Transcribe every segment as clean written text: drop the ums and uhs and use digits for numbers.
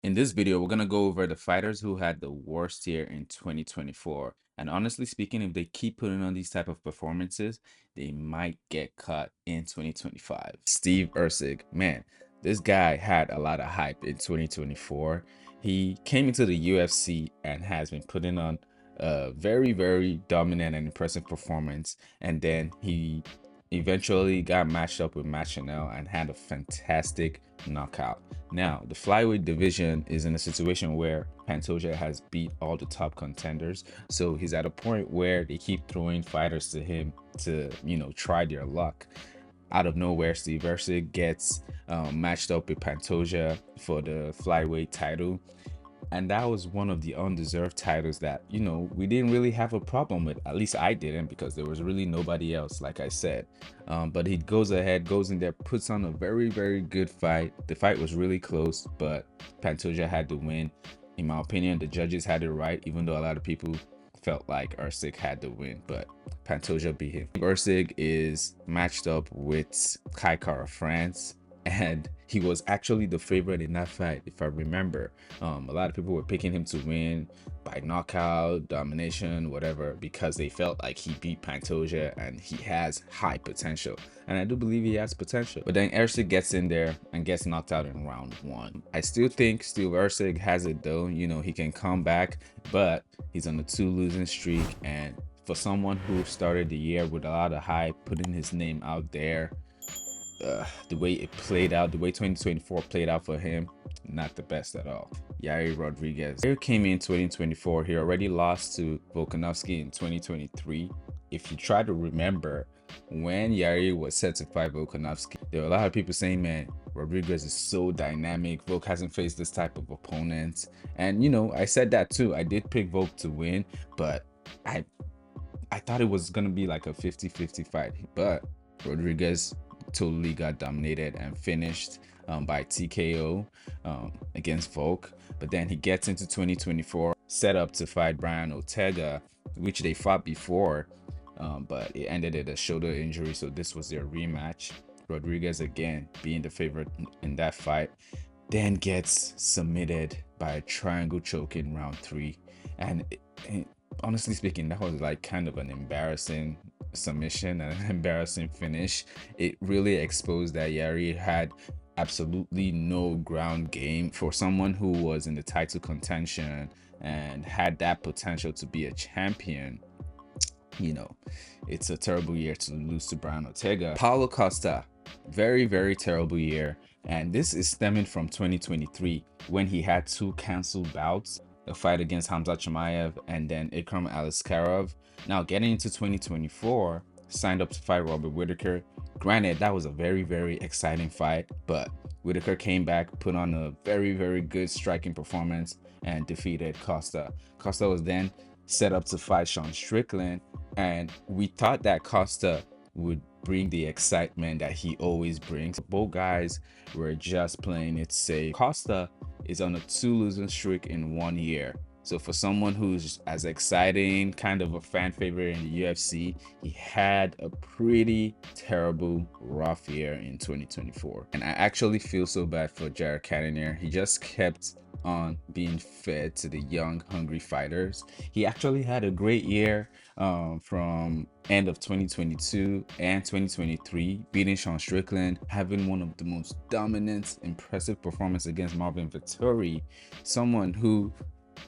In this video, we're going to go over the fighters who had the worst year in 2024. And honestly speaking, if they keep putting on these type of performances, they might get cut in 2025. Steve Erceg, man, this guy had a lot of hype in 2024. He came into the UFC and has been putting on a very, very dominant and impressive performance. And then he eventually got matched up with Matt Chanel and had a fantastic knockout. Now, the flyweight division is in a situation where Pantoja has beat all the top contenders. So he's at a point where they keep throwing fighters to him to, try their luck. Out of nowhere, Steve Erceg gets matched up with Pantoja for the flyweight title. And that was one of the undeserved titles that, we didn't really have a problem with. At least I didn't, because there was really nobody else, like I said. But he goes ahead, goes in there, puts on a very, very good fight. The fight was really close, but Pantoja had to win. In my opinion, the judges had it right, even though a lot of people felt like Erceg had to win, but Pantoja beat him. Erceg is matched up with Kai Kara France, and he was actually the favorite in that fight, if I remember. A lot of people were picking him to win by knockout, domination, whatever, because they felt like he beat Pantoja and he has high potential. And I do believe he has potential. But then Erceg gets in there and gets knocked out in round 1. I still think Steve Erceg has it though. He can come back, but he's on a 2 losing streak. And for someone who started the year with a lot of hype, putting his name out there, the way it played out, the way 2024 played out for him, not the best at all. Yair Rodríguez. Yair came in 2024. He already lost to Volkanovski in 2023. If you try to remember, when Yair was set to fight Volkanovski, there were a lot of people saying, man, Rodríguez is so dynamic. Volk hasn't faced this type of opponent. And, I said that too. I did pick Volk to win, but I thought it was going to be like a 50-50 fight. But Rodríguez totally got dominated and finished by TKO against Volk. But then he gets into 2024, set up to fight Brian Ortega, which they fought before, but it ended in a shoulder injury, so this was their rematch. Rodríguez, again being the favorite in that fight, then gets submitted by a triangle choke in round 3. And honestly speaking, that was like kind of an embarrassing submission and an embarrassing finish. It really exposed that Yair had absolutely no ground game for someone who was in the title contention and had that potential to be a champion. It's a terrible year to lose to Brian Ortega. Paulo Costa, very, very terrible year. And this is stemming from 2023 when he had 2 canceled bouts, a fight against Hamza Chimaev and then Ikram Aliskerov. Now getting into 2024, signed up to fight Robert Whittaker. Granted, that was a very, very exciting fight, but Whittaker came back, put on a very, very good striking performance and defeated Costa. Costa was then set up to fight Sean Strickland, and we thought that Costa would bring the excitement that he always brings. Both guys were just playing it safe. Costa is on a 2 losing streak in 1 year. So for someone who's as exciting, kind of a fan favorite in the UFC, he had a pretty terrible, rough year in 2024. And I actually feel so bad for Jared Cannonier. He just kept on being fed to the young, hungry fighters. He actually had a great year from end of 2022 and 2023, beating Sean Strickland, having one of the most dominant, impressive performances against Marvin Vettori, someone who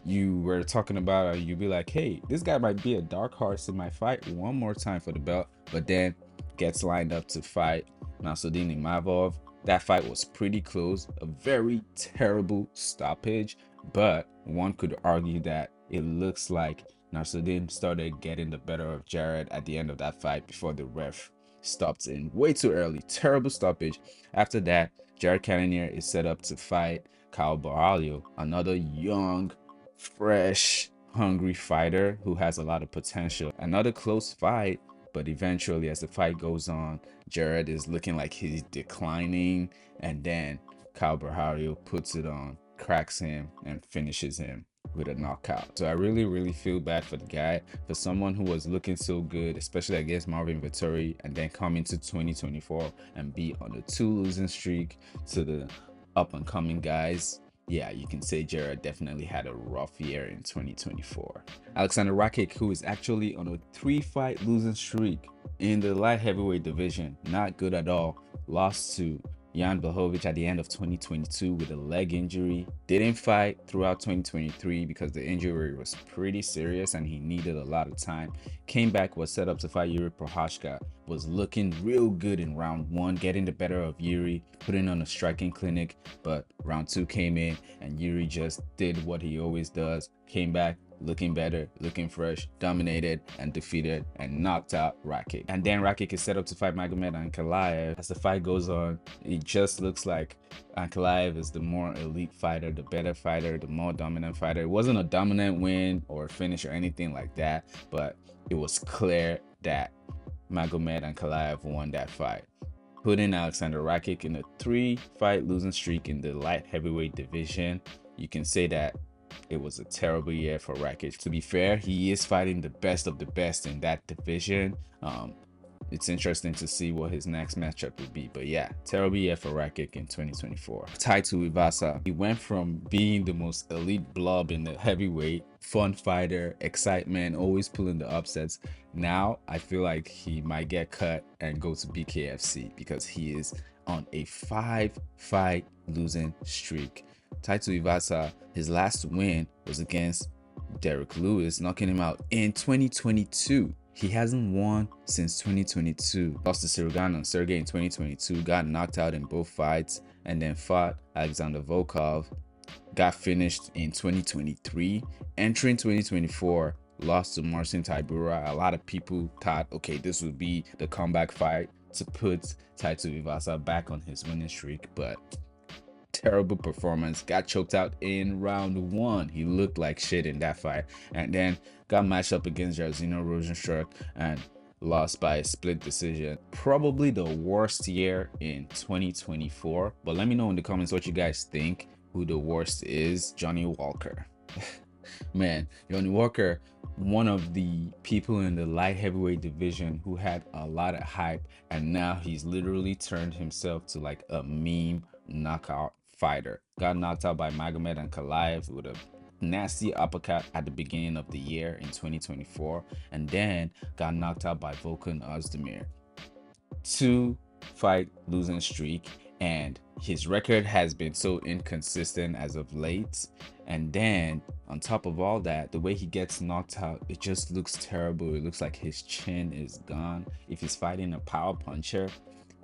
you were talking about, or you'd be like, hey, this guy might be a dark horse in my fight one more time for the belt, but then gets lined up to fight Nassourdine Imavov. That fight was pretty close, a very terrible stoppage, but one could argue that it looks like Nassourdine started getting the better of Jared at the end of that fight before the ref stopped in way too early. Terrible stoppage. After that, Jared Cannonier is set up to fight Kyle Borralho, another young, fresh, hungry fighter who has a lot of potential. Another close fight, but eventually as the fight goes on, Jared is looking like he's declining, and then Kyle Borralho puts it on, cracks him, and finishes him with a knockout. So I really, really feel bad for the guy, for someone who was looking so good, especially against Marvin Vettori, and then come into 2024 and be on a 2 losing streak to the up and coming guys. yeah, you can say Jared definitely had a rough year in 2024. Aleksander Rakic, who is actually on a 3-fight losing streak in the light heavyweight division, not good at all, lost to Jan Blachowicz at the end of 2022 with a leg injury. Didn't fight throughout 2023 because the injury was pretty serious and he needed a lot of time. Came back, was set up to fight Yuri Prochazka, was looking real good in round 1, getting the better of Yuri, putting on a striking clinic, but round 2 came in and Yuri just did what he always does, came back, looking better, looking fresh, dominated, and defeated and knocked out Rakic. And then Rakic is set up to fight Magomed Ankalaev. As the fight goes on, it just looks like Ankalaev is the more elite fighter, the better fighter, the more dominant fighter. It wasn't a dominant win or finish or anything like that, but it was clear that Magomed Ankalaev won that fight, putting Aleksander Rakic in a 3-fight losing streak in the light heavyweight division. You can say that it was a terrible year for Rakic. To be fair, he is fighting the best of the best in that division. It's interesting to see what his next matchup would be. But yeah, terrible year for Rakic in 2024. Tai Tuivasa, he went from being the most elite blob in the heavyweight, fun fighter, excitement, always pulling the upsets. Now I feel like he might get cut and go to BKFC because he is on a 5-fight losing streak. Tai Tuivasa, his last win was against Derek Lewis, knocking him out in 2022. He hasn't won since 2022. Lost to Sergey in 2022, got knocked out in both fights, and then fought Alexander Volkov, got finished in 2023. Entering 2024, lost to Marcin Tybura. A lot of people thought, okay, this would be the comeback fight to put Tai Tuivasa back on his winning streak, but terrible performance, got choked out in round 1. He looked like shit in that fight, and then got matched up against Jairzinho Rozenstruik and lost by a split decision. Probably the worst year in 2024, but let me know in the comments what you guys think, who the worst is. Johnny Walker. Man, Johnny Walker, one of the people in the light heavyweight division who had a lot of hype, and now he's literally turned himself to like a meme knockout fighter. Got knocked out by Magomed Ankalaev with a nasty uppercut at the beginning of the year in 2024, and then got knocked out by Volkan Ozdemir. 2-fight losing streak, and his record has been so inconsistent as of late. And then on top of all that, the way he gets knocked out, it just looks terrible. It looks like his chin is gone. If he's fighting a power puncher,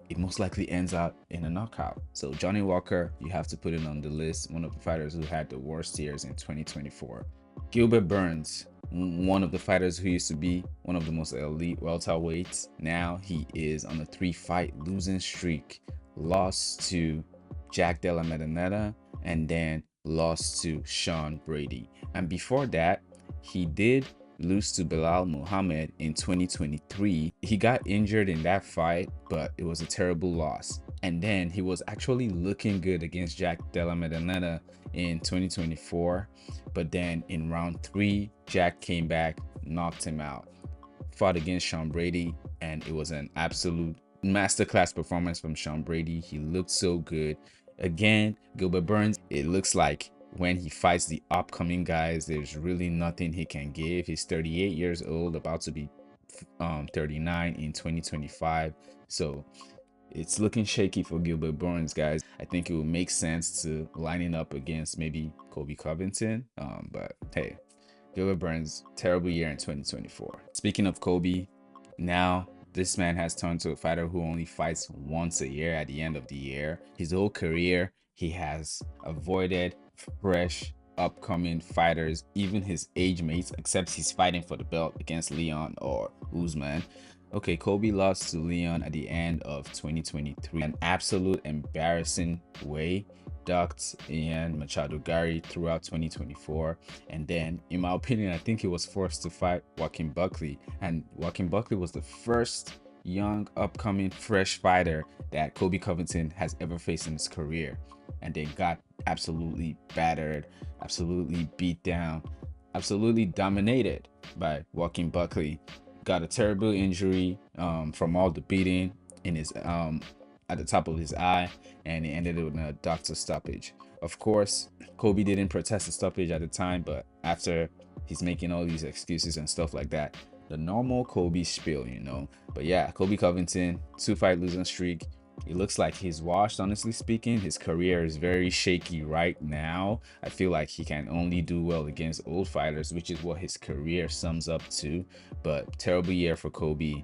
it most likely ends out in a knockout. So Johnny Walker, you have to put it on the list. One of the fighters who had the worst years in 2024. Gilbert Burns, one of the fighters who used to be one of the most elite welterweights. Now he is on a 3-fight losing streak. Lost to Jack Della Maddalena and then lost to Sean Brady. And before that, he did lose to Belal Muhammad in 2023. He got injured in that fight, but it was a terrible loss. And then he was actually looking good against Jack Della Maddalena in 2024. But then in round 3, Jack came back, knocked him out. Fought against Sean Brady, and it was an absolute masterclass performance from Sean Brady. He looked so good. Again, Gilbert Burns, it looks like when he fights the upcoming guys, there's really nothing he can give. He's 38 years old, about to be 39 in 2025. So it's looking shaky for Gilbert Burns, guys. I think it would make sense to lining up against maybe Colby Covington. But hey, Gilbert Burns, terrible year in 2024. Speaking of Colby, now this man has turned to a fighter who only fights once a year at the end of the year. His whole career, he has avoided fresh upcoming fighters, even his age mates, except he's fighting for the belt against Leon or Usman. Okay, Colby lost to Leon at the end of 2023. An absolute embarrassing way. Ducked Ian Machado Gary throughout 2024, and then in my opinion I think he was forced to fight Joaquin Buckley, and Joaquin Buckley was the first young upcoming fresh fighter that Colby Covington has ever faced in his career, and they got absolutely battered, absolutely beat down, absolutely dominated by Joaquin Buckley. Got a terrible injury from all the beating in his at the top of his eye, and it ended in a doctor stoppage. Of course, Kobe didn't protest the stoppage at the time, but after he's making all these excuses and stuff like that, the normal Kobe spiel, you know. But yeah, Colby Covington, 2-fight losing streak. It looks like he's washed, honestly speaking. His career is very shaky right now. I feel like he can only do well against old fighters, which is what his career sums up to. But terrible year for Kobe.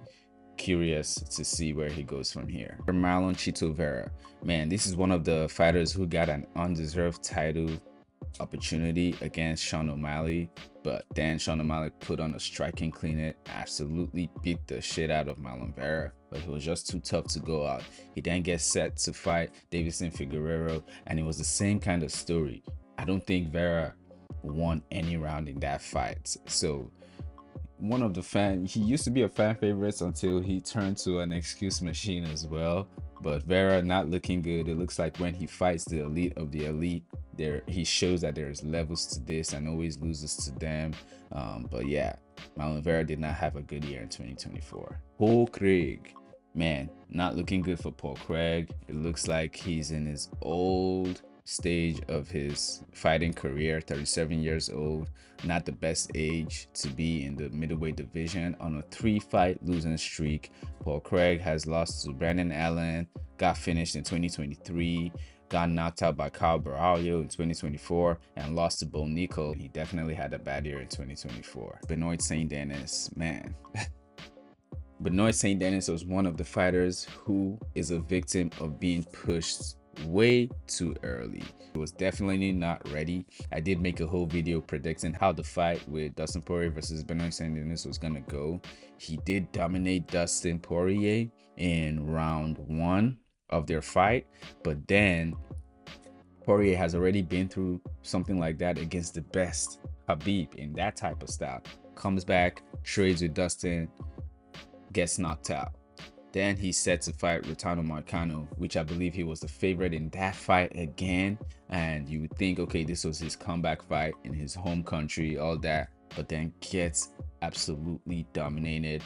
Curious to see where he goes from here. Marlon Vera, man, this is one of the fighters who got an undeserved title opportunity against Sean O'Malley, but then Sean O'Malley put on a striking clinic, absolutely beat the shit out of Marlon Vera, but he was just too tough to go out. He then gets set to fight Davison Figueiredo, and it was the same kind of story. I don't think Vera won any round in that fight. So one of the he used to be a fan favorite until he turned to an excuse machine as well. But Vera not looking good. It looks like when he fights the elite of the elite, there he shows that there's levels to this and always loses to them. But yeah, Marlon Vera did not have a good year in 2024. Paul Craig, man, not looking good for Paul Craig. It looks like he's in his old stage of his fighting career, 37 years old, not the best age to be in the middleweight division. On a 3-fight losing streak, Paul Craig has lost to Brandon Allen, got finished in 2023, got knocked out by Kyle Braulio in 2024, and lost to Bo Nickal. He definitely had a bad year in 2024. Benoit Saint-Denis, man. Benoit Saint-Denis was one of the fighters who is a victim of being pushed way too early. He was definitely not ready. I did make a whole video predicting how the fight with Dustin Poirier versus Benoit Saint-Denis was gonna go. He did dominate Dustin Poirier in round 1 of their fight, but then Poirier has already been through something like that against the best Khabib in that type of style. Comes back, trades with Dustin, gets knocked out. Then he's set to fight Renato Moicano, which I believe he was the favorite in that fight again. And you would think, okay, this was his comeback fight in his home country, all that. But then gets absolutely dominated,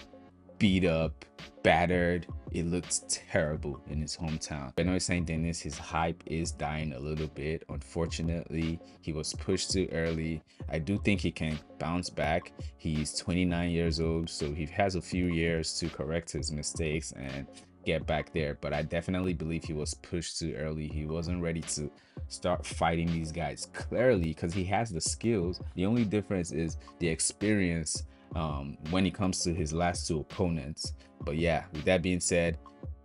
beat up, battered. It looked terrible in his hometown. Benoit Saint-Denis, his hype is dying a little bit. Unfortunately, he was pushed too early. I do think he can bounce back. He's 29 years old, so he has a few years to correct his mistakes and get back there. But I definitely believe he was pushed too early. He wasn't ready to start fighting these guys clearly because he has the skills. The only difference is the experience when it comes to his last 2 opponents. But yeah, with that being said,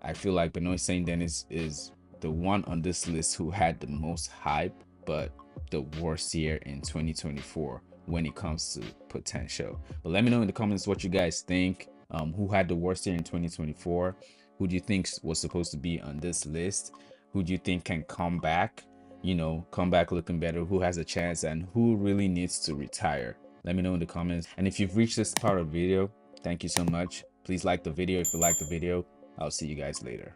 I feel like Benoit Saint-Denis is the one on this list who had the most hype, but the worst year in 2024 when it comes to potential. But let me know in the comments what you guys think. Who had the worst year in 2024? Who do you think was supposed to be on this list? Who do you think can come back? You know, come back looking better? Who has a chance, and who really needs to retire? Let me know in the comments. And if you've reached this part of the video, thank you so much. Please like the video if you like the video. I'll see you guys later.